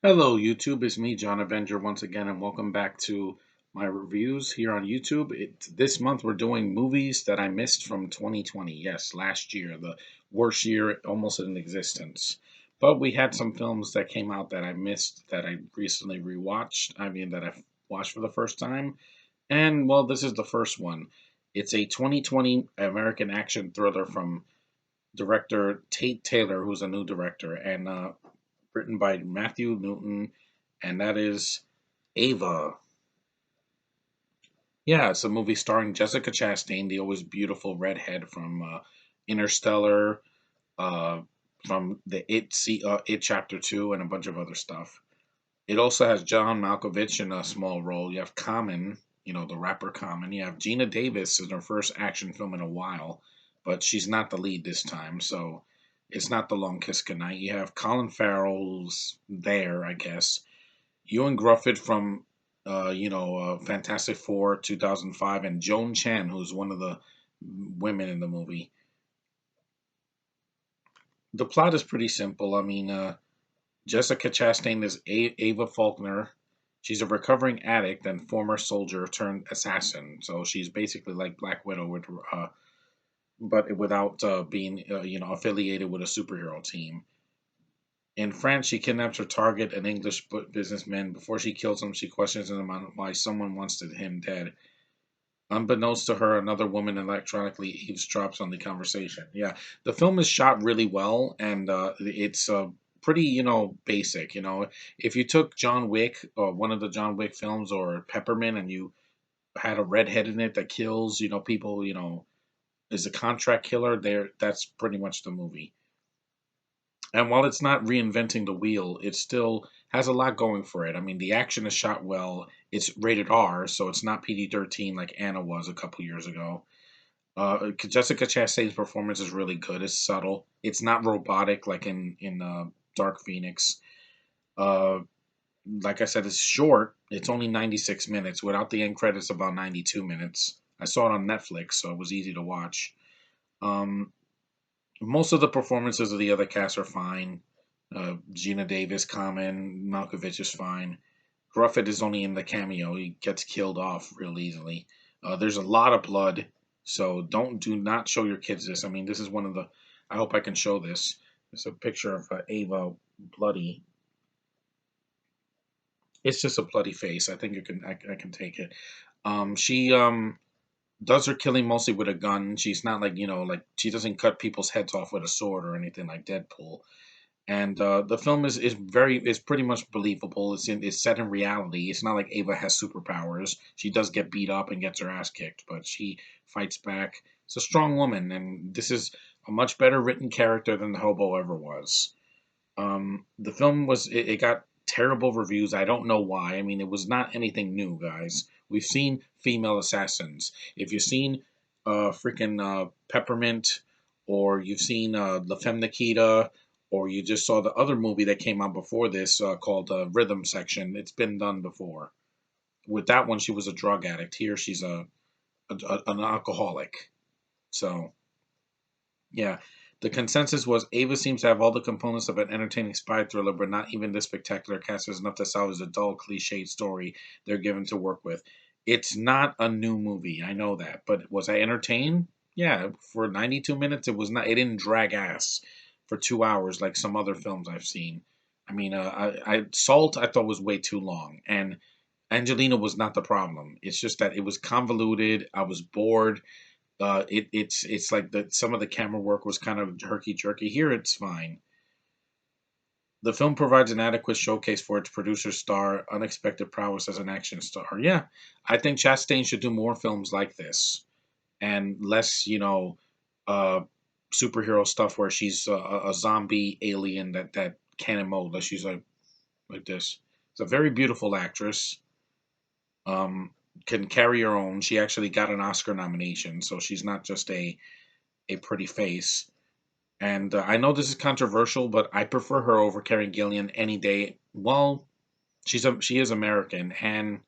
Hello, YouTube. It's me, John Avenger, once again, and welcome back to my reviews here on YouTube. This month we're doing movies that I missed from 2020. Yes, last year, the worst year almost in existence. But we had some films that came out that I missed that I recently rewatched. That I watched for the first time. And, well, this is the first one. It's a 2020 American action thriller from director Tate Taylor, who's a new director, and written by Matthew Newton, and that is Ava. Yeah, it's a movie starring Jessica Chastain, the always beautiful redhead from Interstellar, uh, from the It Chapter Two, and a bunch of other stuff. It also has John Malkovich in a small role. You have Common, the rapper Common. You have Gina Davis in her first action film in a while, but she's not the lead this time, so it's not The Long Kiss Goodnight. You have Colin Farrell's there, I guess. Ewan Grufford from, Fantastic Four 2005, and Joan Chan, who's one of the women in the movie. The plot is pretty simple. Jessica Chastain is Ava Faulkner. She's a recovering addict and former soldier turned assassin. So she's basically like Black Widow, but without being, affiliated with a superhero team. In France, she kidnaps her target, an English businessman. Before she kills him, she questions him on why someone wants him dead. Unbeknownst to her, another woman electronically eavesdrops on the conversation. Yeah, the film is shot really well, and it's pretty, basic. If you took John Wick or one of the John Wick films or Peppermint, and you had a redhead in it that kills, people, is a contract killer. There, that's pretty much the movie. And while it's not reinventing the wheel, it still has a lot going for it. I mean, the action is shot well. It's rated R, so it's not PG-13 like Anna was a couple years ago. Jessica Chastain's performance is really good. It's subtle. It's not robotic like in Dark Phoenix. Uh, like I said, it's short. It's only 96 minutes. Without the end credits, about 92 minutes. I saw it on Netflix, so it was easy to watch. Um, Most of the performances of the other cast are fine. Gina Davis, Common, Malkovich is fine. Grufford is only in the cameo. He gets killed off real easily. There's a lot of blood, so do not show your kids this. I mean, this is one of the. I hope I can show this. It's a picture of Ava bloody. It's just a bloody face. I think you can. I can take it. She does her killing mostly with a gun. She's not like like she doesn't cut people's heads off with a sword or anything like Deadpool. And the film is pretty much believable. It's set in reality. It's not like Ava has superpowers. She does get beat up and gets her ass kicked, but she fights back. It's a strong woman, and this is a much better written character than the hobo ever was. The film it got terrible reviews. I don't know why. I mean, it was not anything new, guys. We've seen female assassins. If you've seen freaking Peppermint, or you've seen La Femme Nikita, or you just saw the other movie that came out before this called Rhythm Section, it's been done before. With that one, she was a drug addict. Here, she's an alcoholic. So yeah. The consensus was Ava seems to have all the components of an entertaining spy thriller, but not even this spectacular cast is enough to salvage the dull, cliched story they're given to work with. It's not a new movie, I know that, but was I entertained? Yeah, for 92 minutes, it was not. It didn't drag ass for 2 hours like some other films I've seen. Salt I thought was way too long, and Angelina was not the problem. It's just that it was convoluted. I was bored. It's like that some of the camera work was kind of herky jerky. Here it's fine. The film provides an adequate showcase for its producer star unexpected prowess as an action star. Yeah, I think Chastain should do more films like this and less, uh, superhero stuff where she's a zombie alien that can't emote. That she's like this. It's a very beautiful actress. Um, can carry her own. She actually got an Oscar nomination, so she's not just a pretty face. And I know this is controversial, but I prefer her over Karen Gillian any day. Well, she is American, and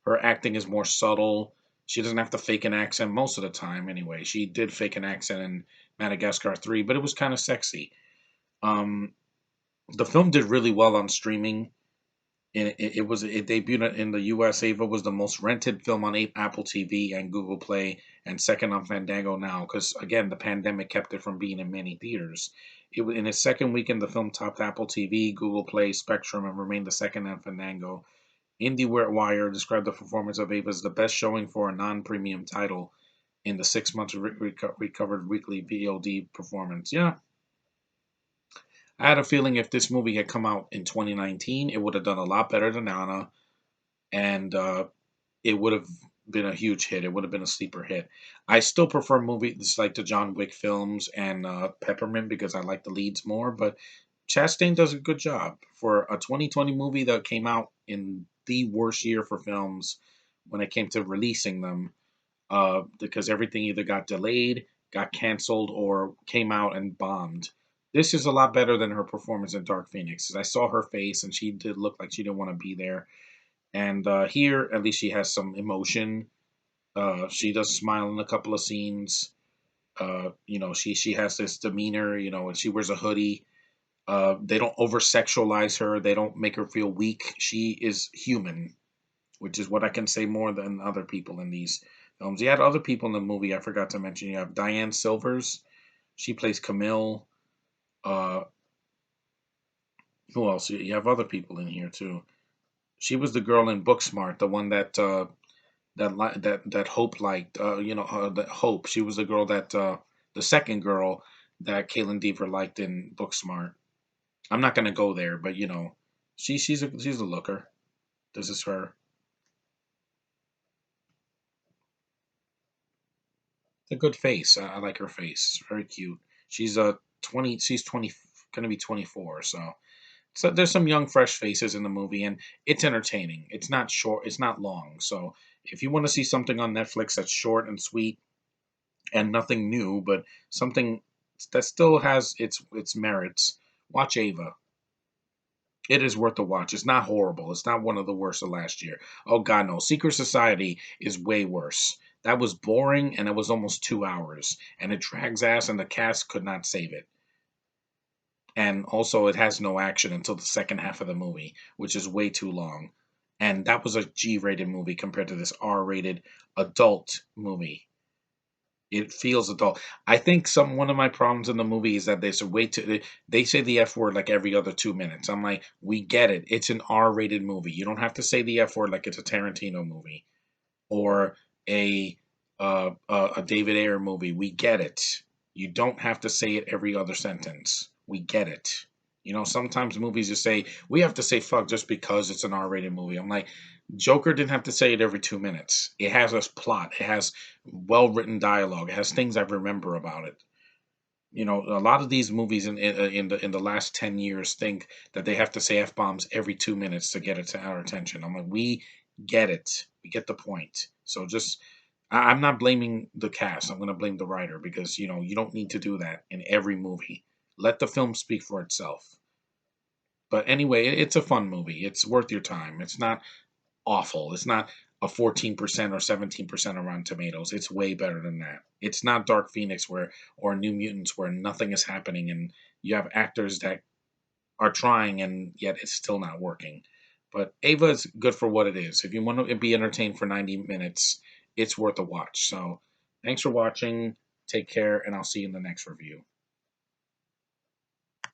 her acting is more subtle. She doesn't have to fake an accent most of the time. Anyway, she did fake an accent in Madagascar 3, but it was kind of sexy. Um, the film did really well on streaming. And it debuted in the U.S. Ava was the most rented film on Apple TV and Google Play, and second on Fandango now. Because again, the pandemic kept it from being in many theaters. In its second weekend, the film topped Apple TV, Google Play, Spectrum, and remained the second on Fandango. IndieWire described the performance of Ava as the best showing for a non-premium title in the 6 months recovered weekly VOD performance. Yeah, I had a feeling if this movie had come out in 2019, it would have done a lot better than Anna, and it would have been a huge hit. It would have been a sleeper hit. I still prefer movies like the John Wick films and Peppermint because I like the leads more, but Chastain does a good job for a 2020 movie that came out in the worst year for films when it came to releasing them, because everything either got delayed, got canceled, or came out and bombed. This is a lot better than her performance in Dark Phoenix. I saw her face, and she did look like she didn't want to be there. And here, at least she has some emotion. She does smile in a couple of scenes. She has this demeanor. And she wears a hoodie. They don't over sexualize her. They don't make her feel weak. She is human, which is what I can say more than other people in these films. You had other people in the movie I forgot to mention. You have Diane Silvers. She plays Camille. Uh, who else? You have other people in here too. She was the girl in Booksmart, the one that Hope liked. That Hope. She was the girl that the second girl that Caitlin Deaver liked in Booksmart. I'm not gonna go there, but she's a looker. This is her. A good face. I like her face. Very cute. She's 20. She's 20. Gonna be 24. So there's some young, fresh faces in the movie, and it's entertaining. It's not short. It's not long. So if you want to see something on Netflix that's short and sweet and nothing new, but something that still has its merits, watch Ava. It is worth the watch. It's not horrible. It's not one of the worst of last year. Oh God, no. Secret Society is way worse. That was boring, and it was almost 2 hours, and it drags ass, and the cast could not save it. And also, it has no action until the second half of the movie, which is way too long. And that was a G-rated movie compared to this R-rated adult movie. It feels adult. I think some one of my problems in the movie is that there's a way to they say the F word like every other 2 minutes. I'm like, we get it. It's an R-rated movie. You don't have to say the F word like it's a Tarantino movie or a a David Ayer movie. We get it. You don't have to say it every other sentence. We get it. Sometimes movies just say we have to say fuck just because it's an R-rated movie. I'm like, Joker didn't have to say it every 2 minutes. It has a plot. It has well-written dialogue. It has things I remember about it. A lot of these movies in the last 10 years think that they have to say f bombs every 2 minutes to get it to our attention. I'm like, we get it. We get the point. So I'm not blaming the cast. I'm going to blame the writer because you don't need to do that in every movie. Let the film speak for itself. But anyway, it's a fun movie. It's worth your time. It's not awful. It's not a 14% or 17% on Rotten Tomatoes. It's way better than that. It's not Dark Phoenix or New Mutants where nothing is happening and you have actors that are trying and yet it's still not working. But Ava is good for what it is. If you want to be entertained for 90 minutes, it's worth a watch. So thanks for watching. Take care, and I'll see you in the next review.